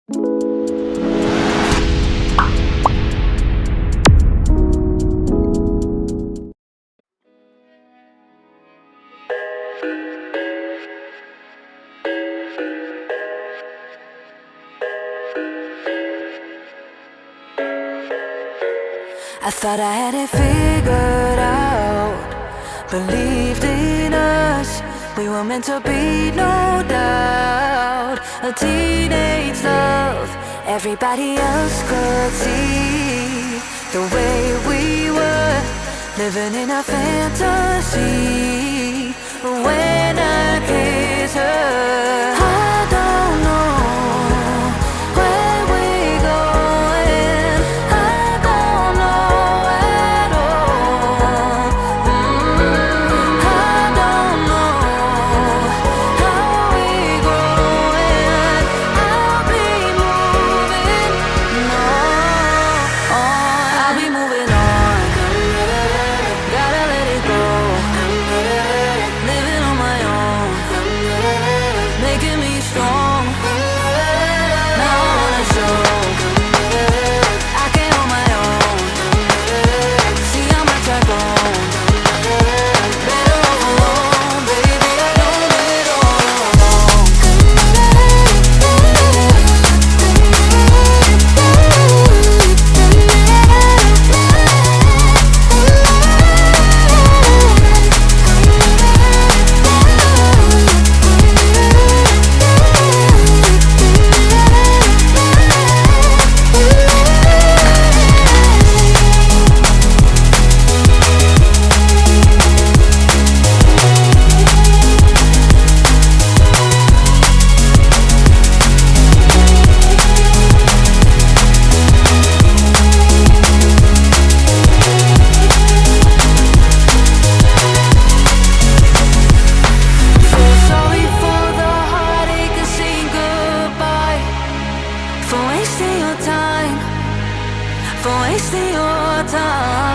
I thought I had it figured out, believed in us, we were meant to be, no doubt. A teenage love, everybody else could see the way we were, living in a fantasy. When I kiss her, I don't know where we're going, I don't know at all. I don't know how we're growing, I'll be moving on, I'll be moving on. Gotta let it go, living on my own, making me strong. Now I wanna show I can hold my own. See how much I've grown. Better off alone, baby, I don't do it all alone. Sorry for the heartache and saying goodbye, for wasting your time, for wasting your time.